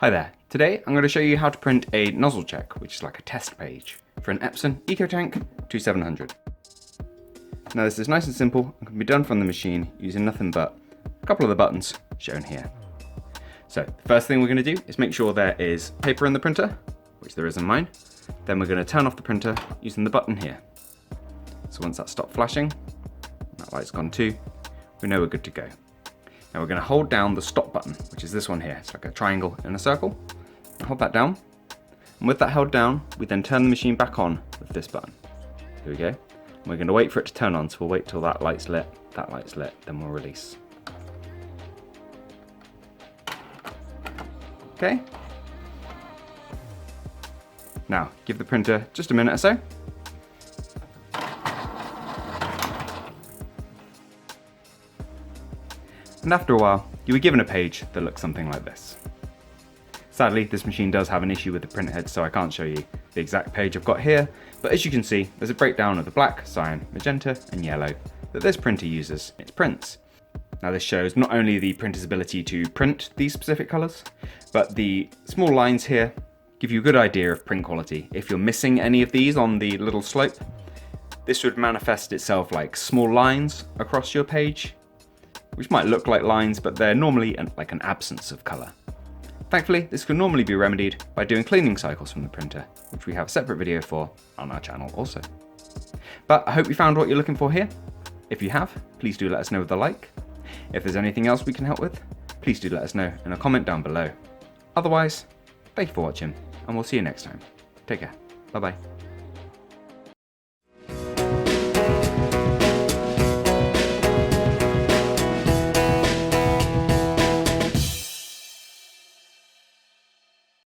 Hi there, today I'm going to show you how to print a nozzle check, which is like a test page, for an Epson EcoTank ET-2700. Now this is nice and simple and can be done from the machine using nothing but a couple of the buttons shown here. So the first thing we're going to do is make sure there is paper in the printer, which there is in mine. Then we're going to turn off the printer using the button here. So once that stopped flashing, that light's gone too, we know we're good to go. Now we're going to hold down the stop button, which is this one here. It's like a triangle in a circle. Hold that down. And with that held down, we then turn the machine back on with this button. Here we go. And we're going to wait for it to turn on, so we'll wait till that light's lit, then we'll release. Okay. Now, give the printer just a minute or so. And after a while, you were given a page that looks something like this. Sadly, this machine does have an issue with the printhead, so I can't show you the exact page I've got here, but as you can see, there's a breakdown of the black, cyan, magenta, and yellow that this printer uses in its prints. Now this shows not only the printer's ability to print these specific colours, but the small lines here give you a good idea of print quality. If you're missing any of these on the little slope, this would manifest itself like small lines across your page, which might look like lines, but they're normally like an absence of colour. Thankfully, this can normally be remedied by doing cleaning cycles from the printer, which we have a separate video for on our channel also. But I hope you found what you're looking for here. If you have, please do let us know with a like. If there's anything else we can help with, please do let us know in a comment down below. Otherwise, thank you for watching, and we'll see you next time. Take care. Bye bye.